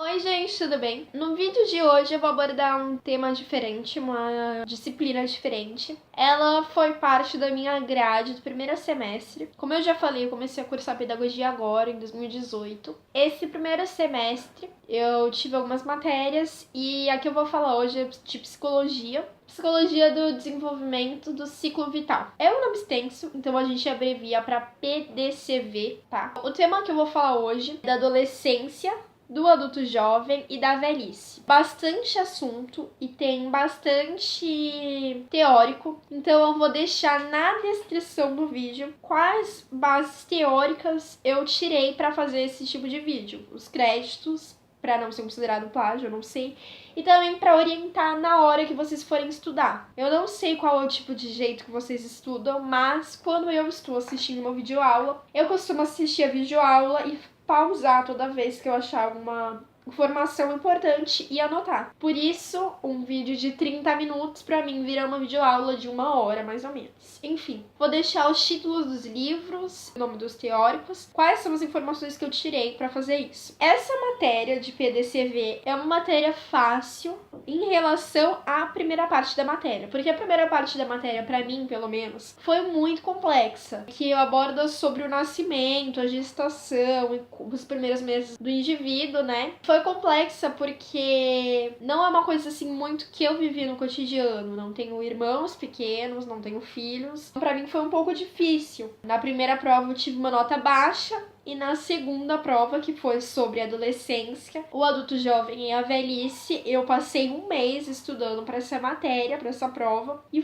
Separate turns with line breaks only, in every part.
Oi gente, tudo bem? No vídeo de hoje eu vou abordar um tema diferente, uma disciplina diferente. Ela foi parte da minha grade do primeiro semestre. Como eu já falei, eu comecei a cursar pedagogia agora, em 2018. Esse primeiro semestre eu tive algumas matérias e a que eu vou falar hoje é de psicologia. Psicologia do desenvolvimento do ciclo vital. É um nome extenso, então a gente abrevia para PDCV, tá? O tema que eu vou falar hoje é da adolescência, do adulto jovem e da velhice. Bastante assunto e tem bastante teórico, então eu vou deixar na descrição do vídeo quais bases teóricas eu tirei para fazer esse tipo de vídeo. Os créditos, para não ser considerado plágio, eu não sei. E também para orientar na hora que vocês forem estudar. Eu não sei qual é o tipo de jeito que vocês estudam, mas quando eu estou assistindo uma videoaula, eu costumo assistir a videoaula e pausar toda vez que eu achar uma informação importante e anotar. Por isso, um vídeo de 30 minutos pra mim vira uma videoaula de 1 hora, mais ou menos. Enfim, vou deixar os títulos dos livros, o nome dos teóricos, quais são as informações que eu tirei pra fazer isso. Essa matéria de PDCV é uma matéria fácil em relação à primeira parte da matéria, porque a primeira parte da matéria, pra mim, pelo menos, foi muito complexa, que aborda sobre o nascimento, a gestação e os primeiros meses do indivíduo, né? Foi complexa porque não é uma coisa assim muito que eu vivi no cotidiano. Não tenho irmãos pequenos, não tenho filhos. Pra mim foi um pouco difícil. Na primeira prova eu tive uma nota baixa. E na segunda prova, que foi sobre adolescência, o adulto jovem e a velhice, eu passei 1 mês estudando para essa matéria, para essa prova. E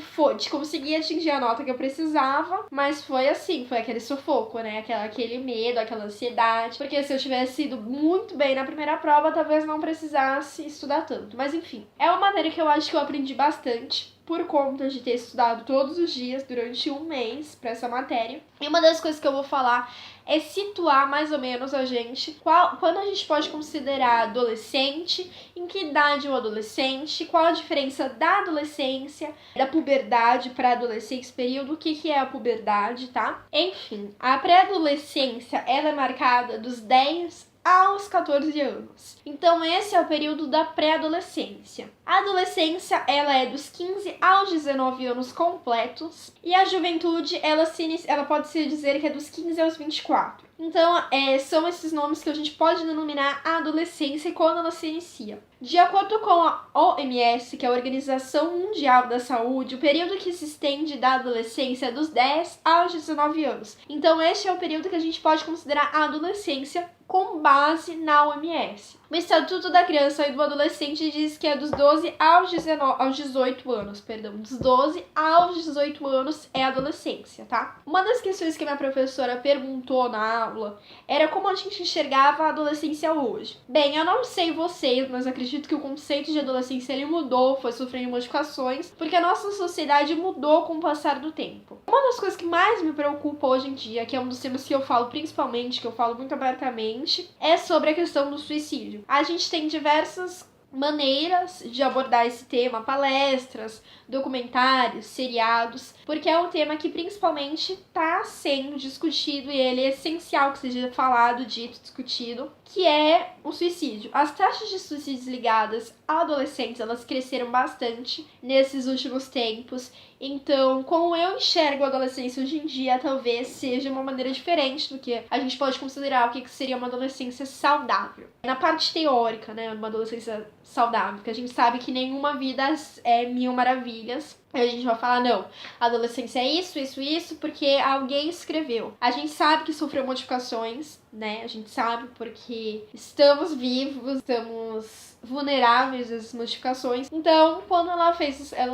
consegui atingir a nota que eu precisava, mas foi assim, foi aquele sufoco, né? Aquele medo, aquela ansiedade. Porque se eu tivesse ido muito bem na primeira prova, talvez não precisasse estudar tanto. Mas enfim, é uma matéria que eu acho que eu aprendi bastante por conta de ter estudado todos os dias durante 1 mês para essa matéria. E uma das coisas que eu vou falar é situar mais ou menos a gente quando a gente pode considerar adolescente, em que idade o adolescente, qual a diferença da adolescência, da puberdade para a adolescência, período, o que é a puberdade, tá? Enfim, a pré-adolescência ela é marcada dos 10 aos 14 anos. Então esse é o período da pré-adolescência. A adolescência, ela é dos 15 aos 19 anos completos e a juventude, ela pode se dizer que é dos 15 aos 24. Então, são esses nomes que a gente pode denominar a adolescência e quando ela se inicia. De acordo com a OMS, que é a Organização Mundial da Saúde, o período que se estende da adolescência é dos 10 aos 19 anos. Então, este é o período que a gente pode considerar a adolescência com base na OMS. O Estatuto da Criança e do Adolescente diz que é dos 12 aos 18 anos, dos 12 aos 18 anos é adolescência, tá? Uma das questões que minha professora perguntou na aula era como a gente enxergava a adolescência hoje. Bem, eu não sei vocês, mas acredito que o conceito de adolescência ele mudou, foi sofrendo modificações, porque a nossa sociedade mudou com o passar do tempo. Uma das coisas que mais me preocupa hoje em dia, que é um dos temas que eu falo principalmente, que eu falo muito abertamente, é sobre a questão do suicídio. A gente tem diversas maneiras de abordar esse tema, palestras, documentários, seriados, porque é um tema que principalmente está sendo discutido e ele é essencial que seja falado, dito, discutido, que é o suicídio. As taxas de suicídios ligadas a adolescentes, elas cresceram bastante nesses últimos tempos. Então, como eu enxergo a adolescência hoje em dia, talvez seja uma maneira diferente do que a gente pode considerar o que seria uma adolescência saudável. Na parte teórica, né, uma adolescência saudável, porque a gente sabe que nenhuma vida é mil maravilhas. A gente vai falar, não, a adolescência é isso, porque alguém escreveu. A gente sabe que sofreu modificações, né? A gente sabe porque estamos vivos, estamos vulneráveis a essas modificações. Então, quando ela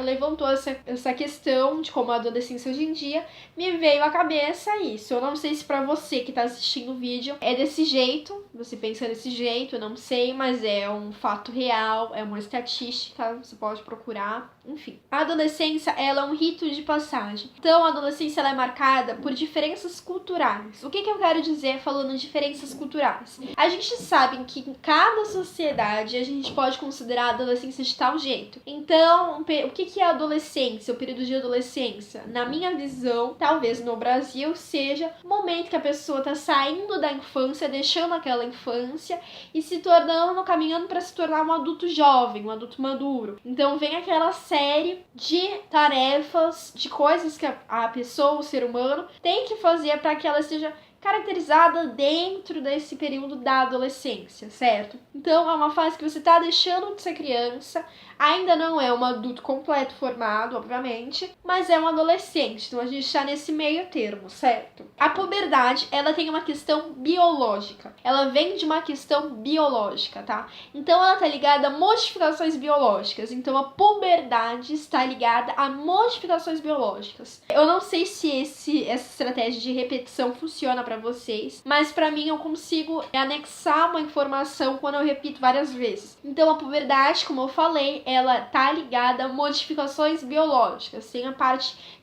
levantou essa questão de como a adolescência hoje em dia, me veio à cabeça isso. Eu não sei se pra você que tá assistindo o vídeo é desse jeito, você pensa desse jeito, eu não sei, mas é um fato real, é uma estatística, você pode procurar, enfim. A adolescência, ela é um rito de passagem. Então, a adolescência ela é marcada por diferenças culturais. O que eu quero dizer falando de diferenças culturais. A gente sabe que em cada sociedade a gente pode considerar a adolescência de tal jeito. Então, o que é a adolescência, o período de adolescência? Na minha visão, talvez no Brasil, seja o momento que a pessoa está saindo da infância, deixando aquela infância e se tornando, caminhando para se tornar um adulto jovem, um adulto maduro. Então vem aquela série de tarefas, de coisas que a pessoa, o ser humano, tem que fazer para que ela seja caracterizada dentro desse período da adolescência, certo? Então é uma fase que você tá deixando de ser criança, ainda não é um adulto completo formado, obviamente, mas é um adolescente, então a gente tá nesse meio termo, certo? A puberdade, ela tem uma questão biológica, ela vem de uma questão biológica, tá? Então ela tá ligada a modificações biológicas, então a puberdade está ligada a modificações biológicas. Eu não sei se essa estratégia de repetição funciona para vocês, mas para mim eu consigo anexar uma informação quando eu repito várias vezes. Então a puberdade, como eu falei, ela tá ligada a modificações biológicas,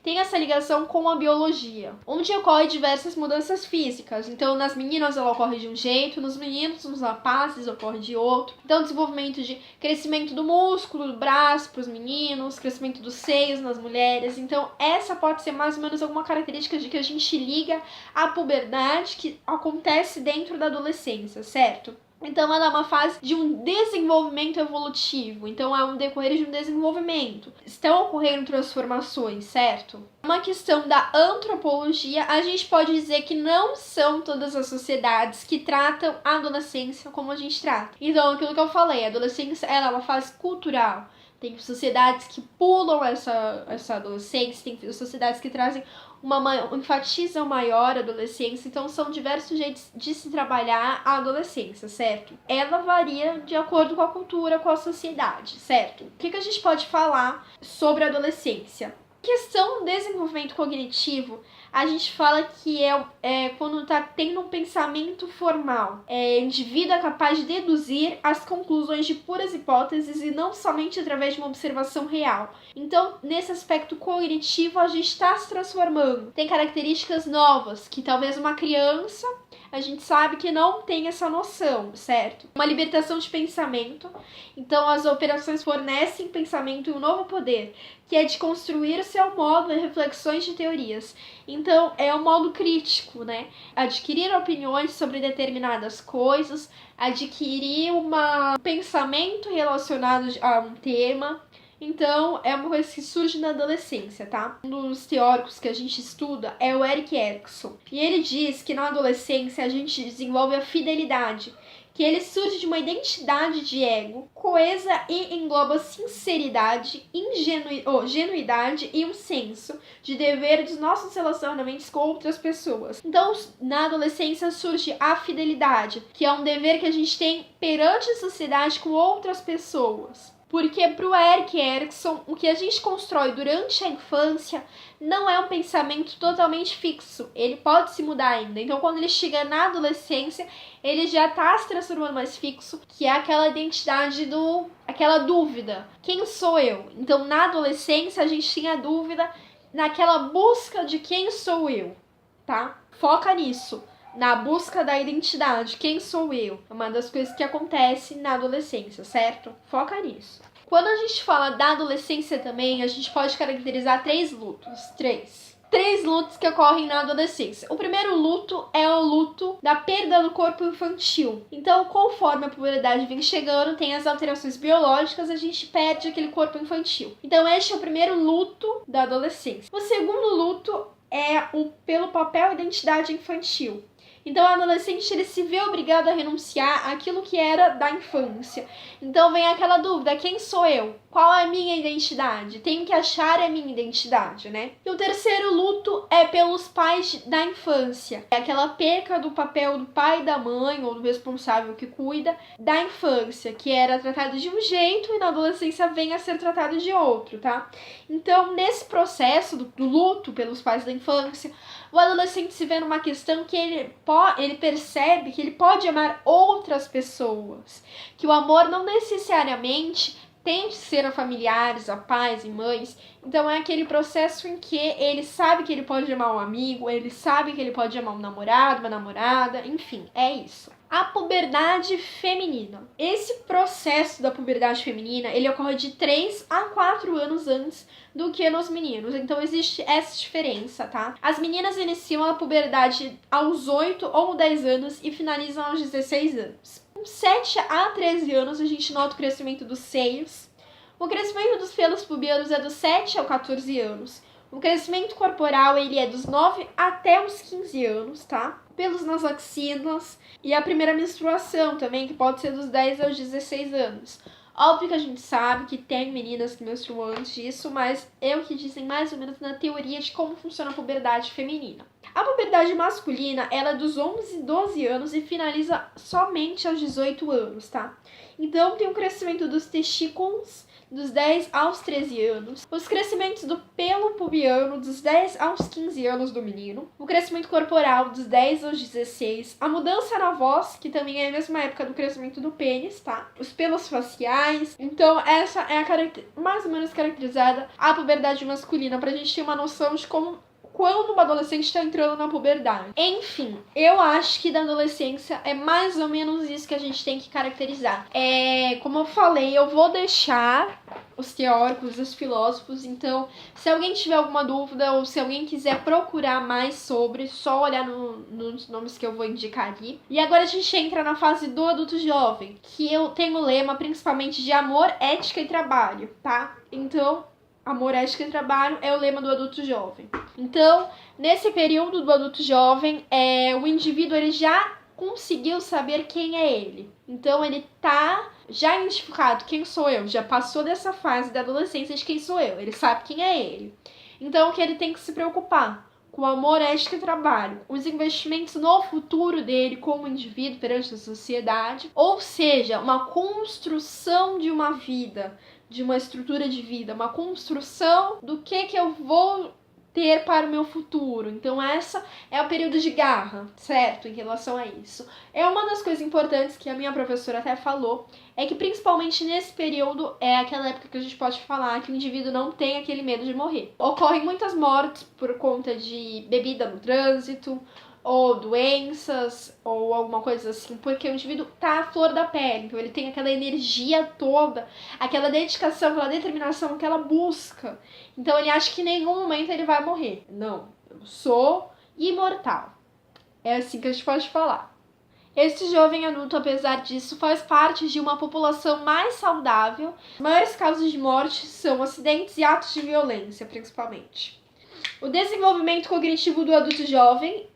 tem essa ligação com a biologia, onde ocorrem diversas mudanças físicas. Então nas meninas ela ocorre de um jeito, nos meninos, nos rapazes ocorre de outro. Então desenvolvimento de crescimento do músculo, do braço para os meninos, crescimento dos seios nas mulheres. Então essa pode ser mais ou menos alguma característica de que a gente liga à puberdade que acontece dentro da adolescência, certo? Então ela é uma fase de um desenvolvimento evolutivo, então é um decorrer de um desenvolvimento. Estão ocorrendo transformações, certo? Uma questão da antropologia, a gente pode dizer que não são todas as sociedades que tratam a adolescência como a gente trata. Então aquilo que eu falei, a adolescência ela é uma fase cultural. Tem sociedades que pulam essa adolescência, tem sociedades que trazem enfatizam maior a adolescência, então são diversos jeitos de se trabalhar a adolescência, certo? Ela varia de acordo com a cultura, com a sociedade, certo? O que a gente pode falar sobre a adolescência? Questão do desenvolvimento cognitivo, a gente fala que é quando tá tendo um pensamento formal. O indivíduo é capaz de deduzir as conclusões de puras hipóteses e não somente através de uma observação real. Então, nesse aspecto cognitivo, a gente está se transformando. Tem características novas que talvez uma criança, a gente sabe que não tem essa noção, certo? Uma libertação de pensamento. Então, as operações fornecem pensamento e um novo poder, que é de construir o seu modo e reflexões de teorias. Então, é um modo crítico, né? Adquirir opiniões sobre determinadas coisas, adquirir um pensamento relacionado a um tema. Então, é uma coisa que surge na adolescência, tá? Um dos teóricos que a gente estuda é o Erik Erikson. E ele diz que na adolescência a gente desenvolve a fidelidade, que ele surge de uma identidade de ego coesa e engloba sinceridade, genuidade e um senso de dever dos nossos relacionamentos com outras pessoas. Então, na adolescência surge a fidelidade, que é um dever que a gente tem perante a sociedade com outras pessoas. Porque para o Erik Erikson, o que a gente constrói durante a infância não é um pensamento totalmente fixo. Ele pode se mudar ainda. Então, quando ele chega na adolescência, ele já está se transformando mais fixo, que é aquela identidade aquela dúvida. Quem sou eu? Então, na adolescência, a gente tinha dúvida naquela busca de quem sou eu, tá? Foca nisso. Na busca da identidade, quem sou eu? É uma das coisas que acontece na adolescência, certo? Foca nisso. Quando a gente fala da adolescência também, a gente pode caracterizar três lutos. Três lutos que ocorrem na adolescência. O primeiro luto é o luto da perda do corpo infantil. Então, conforme a puberdade vem chegando, tem as alterações biológicas, a gente perde aquele corpo infantil. Então, este é o primeiro luto da adolescência. O segundo luto é pelo papel identidade infantil. Então, o adolescente ele se vê obrigado a renunciar àquilo que era da infância. Então, vem aquela dúvida, quem sou eu? Qual é a minha identidade? Tenho que achar a minha identidade, né? E o terceiro luto é pelos pais da infância. É aquela perca do papel do pai e da mãe, ou do responsável que cuida, da infância, que era tratado de um jeito e na adolescência vem a ser tratado de outro, tá? Então, nesse processo do luto pelos pais da infância, o adolescente se vê numa questão que ele percebe que ele pode amar outras pessoas, que o amor não necessariamente tende a ser a familiares, a pais e mães. Então é aquele processo em que ele sabe que ele pode amar um amigo, ele sabe que ele pode amar um namorado, uma namorada, enfim, é isso. A puberdade feminina. Esse processo da puberdade feminina, ele ocorre de 3 a 4 anos antes do que nos meninos. Então existe essa diferença, tá? As meninas iniciam a puberdade aos 8 ou 10 anos e finalizam aos 16 anos. Com 7 a 13 anos, a gente nota o crescimento dos seios. O crescimento dos pelos pubianos é dos 7 aos 14 anos. O crescimento corporal, ele é dos 9 até os 15 anos, tá? Pelos nas axilas. E a primeira menstruação também, que pode ser dos 10 aos 16 anos. Óbvio que a gente sabe que tem meninas que menstruam antes disso, mas é o que dizem mais ou menos na teoria de como funciona a puberdade feminina. A puberdade masculina, ela é dos 11 e 12 anos e finaliza somente aos 18 anos, tá? Então tem o crescimento dos testículos dos 10 aos 13 anos, os crescimentos do pelo pubiano dos 10 aos 15 anos do menino, o crescimento corporal dos 10 aos 16, a mudança na voz, que também é a mesma época do crescimento do pênis, tá? Os pelos faciais. Então essa é a mais ou menos caracterizada a puberdade masculina, pra gente ter uma noção de quando uma adolescente está entrando na puberdade. Enfim, eu acho que da adolescência é mais ou menos isso que a gente tem que caracterizar. Como eu falei, eu vou deixar os teóricos, os filósofos, então se alguém tiver alguma dúvida ou se alguém quiser procurar mais sobre, só olhar nos nomes que eu vou indicar ali. E agora a gente entra na fase do adulto jovem, que eu tenho o lema principalmente de amor, ética e trabalho, tá? Então, amor, ética e trabalho é o lema do adulto jovem. Então, nesse período do adulto jovem, o indivíduo ele já conseguiu saber quem é ele. Então, ele tá já identificado quem sou eu, já passou dessa fase da adolescência de quem sou eu, ele sabe quem é ele. Então, o que ele tem que se preocupar? Com amor, ética e trabalho, os investimentos no futuro dele como indivíduo perante a sociedade, ou seja, uma construção de uma vida, de uma estrutura de vida, uma construção do que eu vou ter para o meu futuro. Então essa é o período de garra, certo? Em relação a isso. É uma das coisas importantes que a minha professora até falou, é que principalmente nesse período é aquela época que a gente pode falar que o indivíduo não tem aquele medo de morrer. Ocorrem muitas mortes por conta de bebida no trânsito, ou doenças, ou alguma coisa assim, porque o indivíduo tá à flor da pele, então ele tem aquela energia toda, aquela dedicação, aquela determinação, aquela busca. Então ele acha que em nenhum momento ele vai morrer. Não, eu sou imortal. É assim que a gente pode falar. Este jovem adulto, apesar disso, faz parte de uma população mais saudável. As maiores causas de morte são acidentes e atos de violência, principalmente. O desenvolvimento cognitivo do adulto jovem,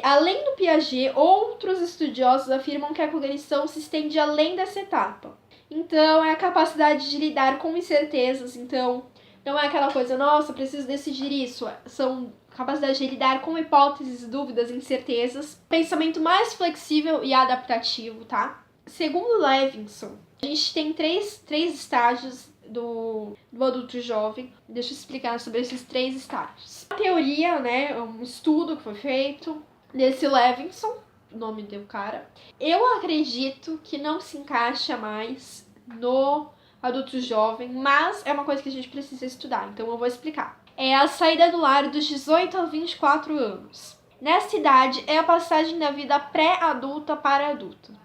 além do Piaget, outros estudiosos afirmam que a cognição se estende além dessa etapa. Então, é a capacidade de lidar com incertezas. Então, não é aquela coisa, nossa, preciso decidir isso. São capacidade de lidar com hipóteses, dúvidas, incertezas. Pensamento mais flexível e adaptativo, tá? Segundo Levinson, a gente tem três estágios do adulto jovem. Deixa eu explicar sobre esses 3 estágios. A teoria, né, um estudo que foi feito desse Levinson, o nome do cara. Eu acredito que não se encaixa mais no adulto jovem, mas é uma coisa que a gente precisa estudar, então eu vou explicar. É a saída do lar dos 18 aos 24 anos. Nessa idade é a passagem da vida pré-adulta para adulta,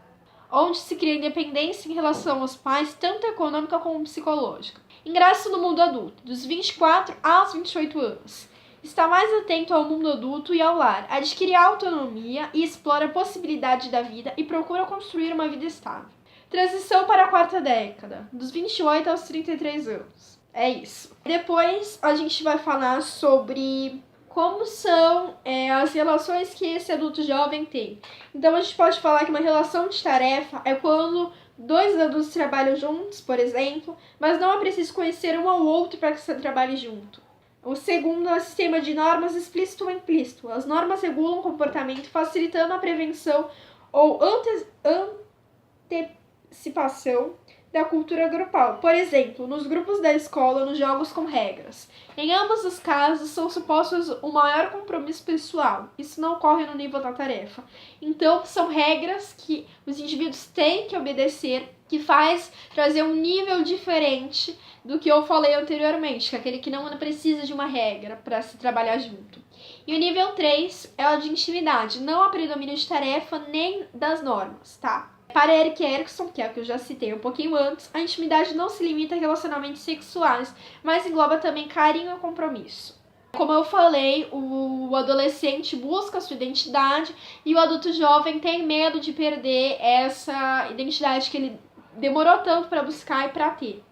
onde se cria independência em relação aos pais, tanto econômica como psicológica. Ingresso no mundo adulto, dos 24 aos 28 anos. Está mais atento ao mundo adulto e ao lar, adquire autonomia e explora a possibilidade da vida e procura construir uma vida estável. Transição para a 4ª década, dos 28 aos 33 anos. É isso. Depois a gente vai falar sobre como são as relações que esse adulto jovem tem. Então a gente pode falar que uma relação de tarefa é quando 2 adultos trabalham juntos, por exemplo, mas não é preciso conhecer um ao outro para que você trabalhe junto. O segundo é o sistema de normas explícito ou implícito. As normas regulam o comportamento, facilitando a prevenção ou antecipação da cultura grupal. Por exemplo, nos grupos da escola, nos jogos com regras. Em ambos os casos, são supostos o maior compromisso pessoal. Isso não ocorre no nível da tarefa. Então, são regras que os indivíduos têm que obedecer, que faz trazer um nível diferente do que eu falei anteriormente, que é aquele que não precisa de uma regra para se trabalhar junto. E o nível 3 é o de intimidade, não há predomínio de tarefa nem das normas, tá? Para Erik Erikson, que é o que eu já citei um pouquinho antes, a intimidade não se limita a relacionamentos sexuais, mas engloba também carinho e compromisso. Como eu falei, o adolescente busca a sua identidade e o adulto jovem tem medo de perder essa identidade que ele demorou tanto para buscar e para ter.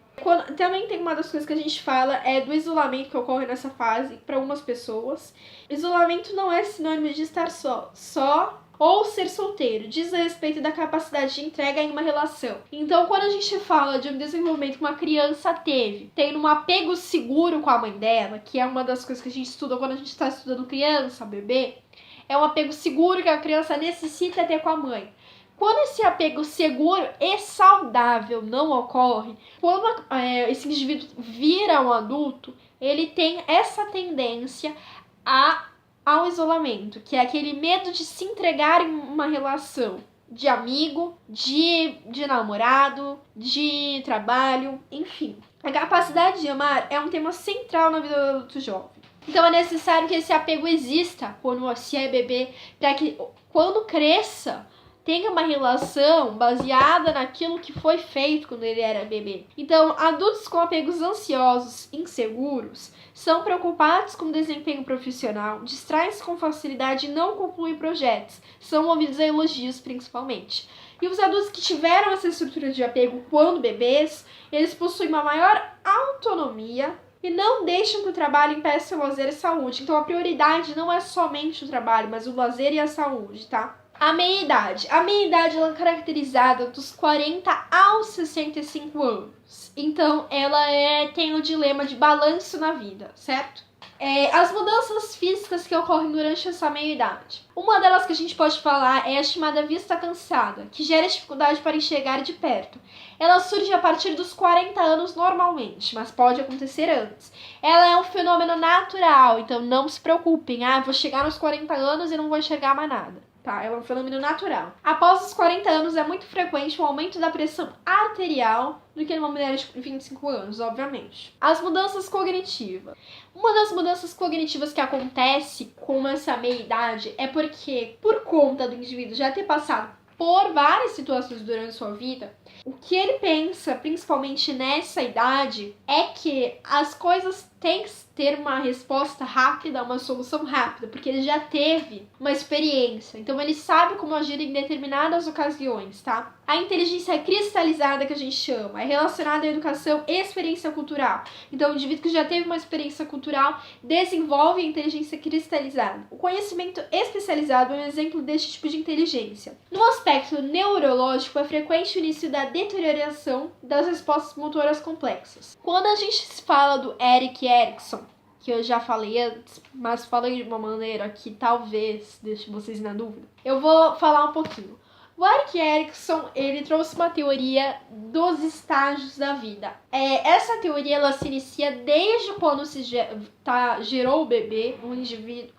Também tem uma das coisas que a gente fala é do isolamento que ocorre nessa fase para algumas pessoas. Isolamento não é sinônimo de estar só ou ser solteiro, diz a respeito da capacidade de entrega em uma relação. Então, quando a gente fala de um desenvolvimento que uma criança tendo um apego seguro com a mãe dela, que é uma das coisas que a gente estuda quando a gente está estudando criança, bebê, é um apego seguro que a criança necessita ter com a mãe. Quando esse apego seguro e saudável não ocorre, quando esse indivíduo vira um adulto, ele tem essa tendência ao isolamento, que é aquele medo de se entregar em uma relação de amigo, de namorado, de trabalho, enfim. A capacidade de amar é um tema central na vida do adulto jovem. Então é necessário que esse apego exista quando se é bebê, para que quando cresça, tenha uma relação baseada naquilo que foi feito quando ele era bebê. Então, adultos com apegos ansiosos, inseguros, são preocupados com o desempenho profissional, distraem-se com facilidade e não concluem projetos. São movidos a elogios, principalmente. E os adultos que tiveram essa estrutura de apego quando bebês, eles possuem uma maior autonomia e não deixam que o trabalho impeça o lazer e a saúde. Então, a prioridade não é somente o trabalho, mas o lazer e a saúde, tá? A meia-idade. A meia-idade ela é caracterizada dos 40 aos 65 anos. Então, ela tem o dilema de balanço na vida, certo? As mudanças físicas que ocorrem durante essa meia-idade. Uma delas que a gente pode falar é a chamada vista cansada, que gera dificuldade para enxergar de perto. Ela surge a partir dos 40 anos normalmente, mas pode acontecer antes. Ela é um fenômeno natural, então não se preocupem. Vou chegar nos 40 anos e não vou enxergar mais nada. Tá, é um fenômeno natural. Após os 40 anos, é muito frequente um aumento da pressão arterial do que numa mulher de 25 anos, obviamente. As mudanças cognitivas. Uma das mudanças cognitivas que acontece com essa meia-idade é porque, por conta do indivíduo já ter passado por várias situações durante sua vida, o que ele pensa, principalmente nessa idade, é que as coisas têm que ter uma resposta rápida, uma solução rápida, porque ele já teve uma experiência, então ele sabe como agir em determinadas ocasiões, tá? A inteligência cristalizada, que a gente chama, é relacionada à educação e experiência cultural. Então, o indivíduo que já teve uma experiência cultural desenvolve a inteligência cristalizada. O conhecimento especializado é um exemplo deste tipo de inteligência. No aspecto neurológico, é frequente o início da deterioração das respostas motoras complexas. Quando a gente fala do Erik Erikson, que eu já falei antes, mas falei de uma maneira que talvez deixe vocês na dúvida, eu vou falar um pouquinho. O Erik Erikson, ele trouxe uma teoria dos estágios da vida. Essa teoria ela se inicia desde quando gerou o bebê, um indivíduo,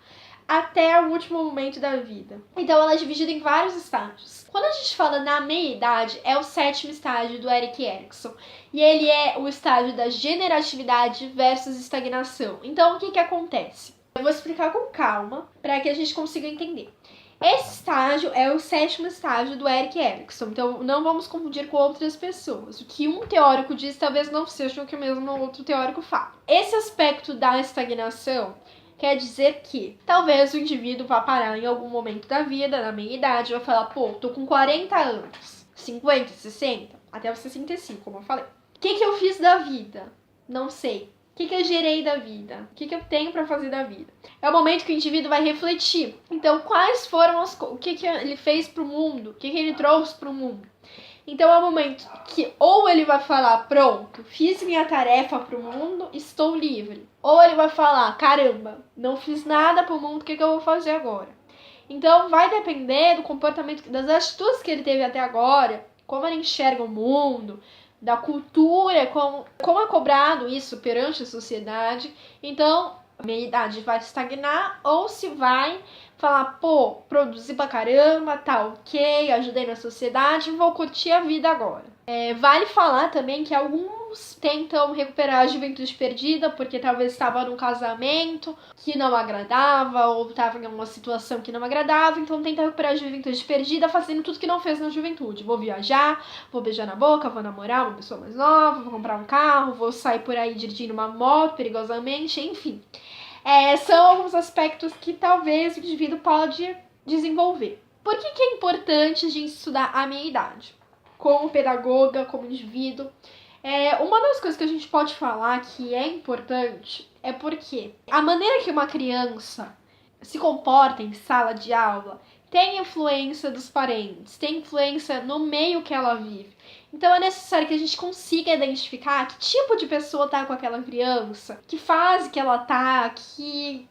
até o último momento da vida. Então ela é dividida em vários estágios. Quando a gente fala na meia-idade, é o 7º estágio do Erik Erikson. E ele é o estágio da generatividade versus estagnação. Então o que acontece? Eu vou explicar com calma para que a gente consiga entender. Esse estágio é o 7º estágio do Erik Erikson, então não vamos confundir com outras pessoas. O que um teórico diz talvez não seja o que mesmo outro teórico fala. Esse aspecto da estagnação quer dizer que talvez o indivíduo vá parar em algum momento da vida, na meia-idade, vai falar, tô com 40 anos, 50, 60, até os 65, como eu falei. O que eu fiz da vida? Não sei. O que eu gerei da vida? O que eu tenho para fazer da vida? É o momento que o indivíduo vai refletir. Então, quais foram o que ele fez para o mundo? O que ele trouxe para o mundo? Então, é o momento que ou ele vai falar, pronto, fiz minha tarefa para o mundo, estou livre. Ou ele vai falar, caramba, não fiz nada para o mundo, o que eu vou fazer agora? Então, vai depender do comportamento, das atitudes que ele teve até agora, como ele enxerga o mundo, da cultura, como é cobrado isso perante a sociedade. Então, a minha idade vai estagnar ou se vai falar, pô, produzi pra caramba, tá ok, ajudei na sociedade, vou curtir a vida agora. Vale falar também que alguns tentam recuperar a juventude perdida porque talvez estava num casamento que não agradava ou estava em alguma situação que não agradava, então tenta recuperar a juventude perdida fazendo tudo que não fez na juventude. Vou viajar, vou beijar na boca, vou namorar uma pessoa mais nova, vou comprar um carro, vou sair por aí dirigindo uma moto perigosamente, enfim. São alguns aspectos que talvez o indivíduo pode desenvolver. Por que é importante a gente estudar a meia-idade? Como pedagoga, como indivíduo. Uma das coisas que a gente pode falar que é importante é porque a maneira que uma criança se comporta em sala de aula tem influência dos parentes, tem influência no meio que ela vive. Então é necessário que a gente consiga identificar que tipo de pessoa tá com aquela criança, que fase que ela tá,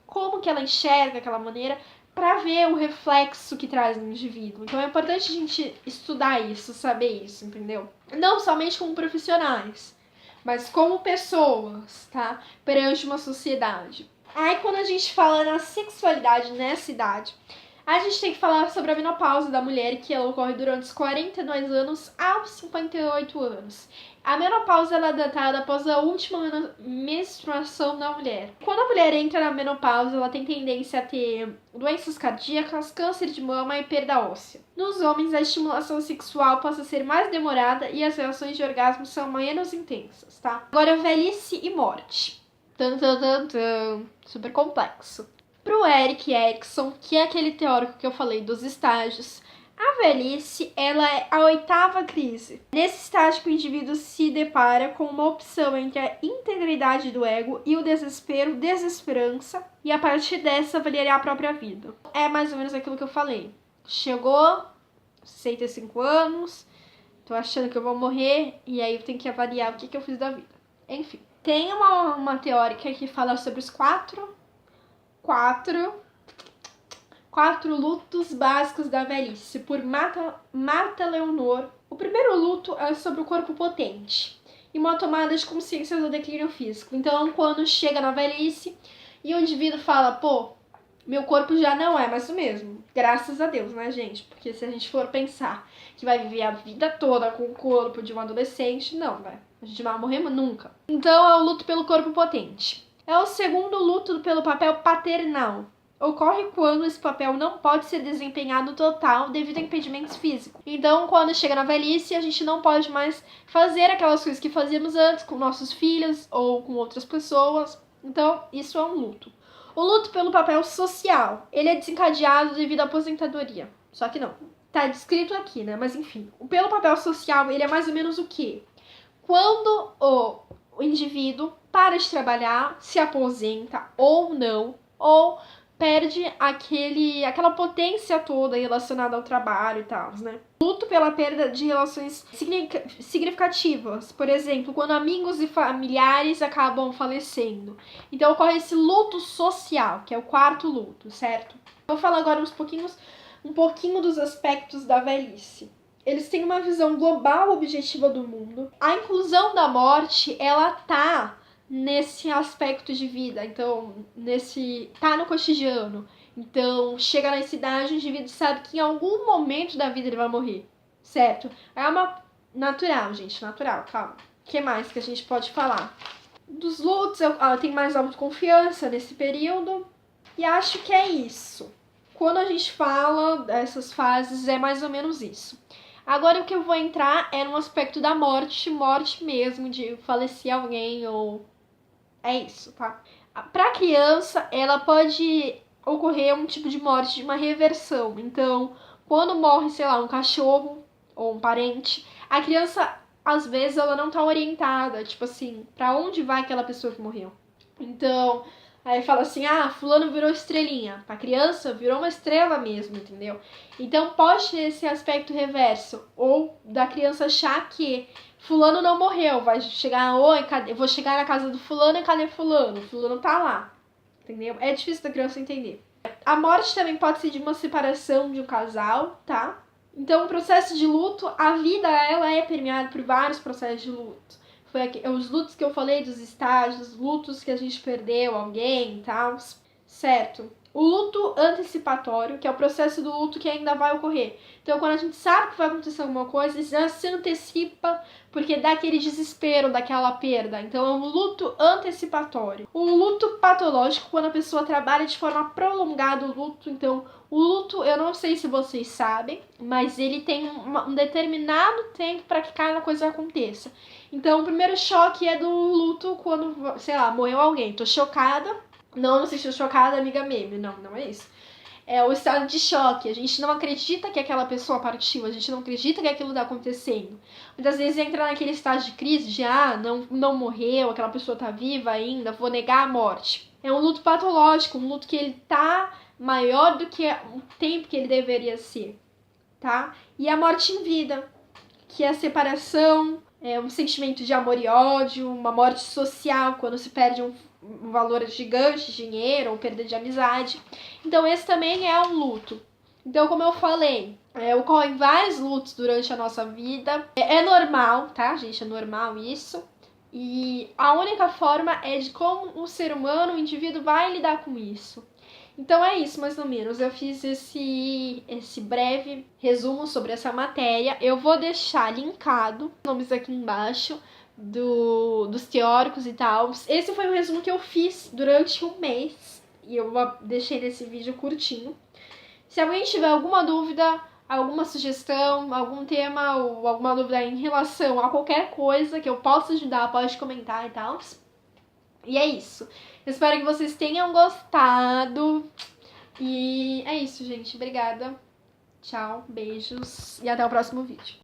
como que ela enxerga aquela maneira, para ver o reflexo que traz no indivíduo. Então é importante a gente estudar isso, saber isso, entendeu? Não somente como profissionais, mas como pessoas, tá? Perante uma sociedade. Aí quando a gente fala na sexualidade nessa idade, a gente tem que falar sobre a menopausa da mulher, que ela ocorre durante os 42 anos aos 58 anos. A menopausa ela é datada após a última menstruação da mulher. Quando a mulher entra na menopausa, ela tem tendência a ter doenças cardíacas, câncer de mama e perda óssea. Nos homens, a estimulação sexual passa a ser mais demorada e as reações de orgasmo são menos intensas, tá? Agora, velhice e morte. Super complexo. Pro Erik Erikson, que é aquele teórico que eu falei dos estágios, a velhice ela é a 8ª crise. Nesse estágio, o indivíduo se depara com uma opção entre a integridade do ego e o desespero, desesperança, e a partir dessa avaliará a própria vida. É mais ou menos aquilo que eu falei. Chegou, 65 anos, tô achando que eu vou morrer, e aí eu tenho que avaliar o que eu fiz da vida. Enfim, tem uma teórica que fala sobre os quatro lutos básicos da velhice, por Marta Leonor. O primeiro luto é sobre o corpo potente e uma tomada de consciência do declínio físico. Então, quando chega na velhice e o indivíduo fala, pô, meu corpo já não é mais o mesmo. Graças a Deus, né, gente? Porque se a gente for pensar que vai viver a vida toda com o corpo de um adolescente, não, né? A gente não vai morrer nunca. Então, é o luto pelo corpo potente. É o segundo luto pelo papel paternal. Ocorre quando esse papel não pode ser desempenhado total devido a impedimentos físicos. Então, quando chega na velhice, a gente não pode mais fazer aquelas coisas que fazíamos antes com nossos filhos ou com outras pessoas. Então, isso é um luto. O luto pelo papel social, ele é desencadeado devido à aposentadoria. Só que não. Tá descrito aqui, né? Mas enfim, pelo papel social, ele é mais ou menos o quê? Quando o indivíduo para de trabalhar, se aposenta ou não, ou perde aquela potência toda relacionada ao trabalho e tal, né? Luto pela perda de relações significativas, por exemplo, quando amigos e familiares acabam falecendo. Então ocorre esse luto social, que é o quarto luto, certo? Vou falar agora um pouquinho dos aspectos da velhice. Eles têm uma visão global objetiva do mundo. A inclusão da morte, ela tá nesse aspecto de vida, então, tá no cotidiano. Então, chega nessa idade, o indivíduo sabe que em algum momento da vida ele vai morrer, certo? É uma natural, gente, natural, calma. O que mais que a gente pode falar? Dos lutos, eu tenho mais autoconfiança nesse período, e acho que é isso. Quando a gente fala dessas fases, é mais ou menos isso. Agora o que eu vou entrar é no aspecto da morte mesmo, de falecer alguém ou... É isso, tá? Pra criança, ela pode ocorrer um tipo de morte de uma reversão. Então, quando morre, sei lá, um cachorro ou um parente, a criança, às vezes, ela não tá orientada, tipo assim, pra onde vai aquela pessoa que morreu. Então, aí fala assim, fulano virou estrelinha. Pra criança, virou uma estrela mesmo, entendeu? Então, pode ter esse aspecto reverso. Ou da criança achar que fulano não morreu. Vai chegar, eu vou chegar na casa do fulano e cadê fulano? Fulano tá lá, entendeu? É difícil da criança entender. A morte também pode ser de uma separação de um casal, tá? Então, o processo de luto, a vida, ela é permeada por vários processos de luto. Foi os lutos que eu falei dos estágios, lutos que a gente perdeu alguém e tal, certo? O luto antecipatório, que é o processo do luto que ainda vai ocorrer. Então, quando a gente sabe que vai acontecer alguma coisa, já se antecipa, porque dá aquele desespero daquela perda. Então, é um luto antecipatório. O luto patológico, quando a pessoa trabalha de forma prolongada o luto. Então, o luto, eu não sei se vocês sabem, mas ele tem um determinado tempo para que cada coisa aconteça. Então, o primeiro choque é do luto quando, sei lá, morreu alguém. Tô chocada. Não se estou chocada, amiga meme. Não é isso. É o estado de choque. A gente não acredita que aquela pessoa partiu. A gente não acredita que aquilo está acontecendo. Muitas vezes entra naquele estado de crise de não morreu, aquela pessoa tá viva ainda, vou negar a morte. É um luto patológico, um luto que ele tá maior do que o tempo que ele deveria ser, tá? E a morte em vida, que é a separação, é um sentimento de amor e ódio, uma morte social, quando se perde um valor gigante de dinheiro ou perda de amizade. Então esse também é um luto. Então, como eu falei, ocorrem vários lutos durante a nossa vida. É normal, tá, gente? É normal isso. E a única forma é de como o ser humano, o indivíduo, vai lidar com isso. Então é isso, mais ou menos. Eu fiz esse breve resumo sobre essa matéria. Eu vou deixar linkado os nomes aqui embaixo dos teóricos e tal. Esse foi o resumo que eu fiz durante um mês. E eu deixei nesse vídeo curtinho. Se alguém tiver alguma dúvida, alguma sugestão, algum tema ou alguma dúvida em relação a qualquer coisa que eu possa ajudar, pode comentar e tal. E é isso. Espero que vocês tenham gostado. E é isso, gente. Obrigada. Tchau, beijos e até o próximo vídeo.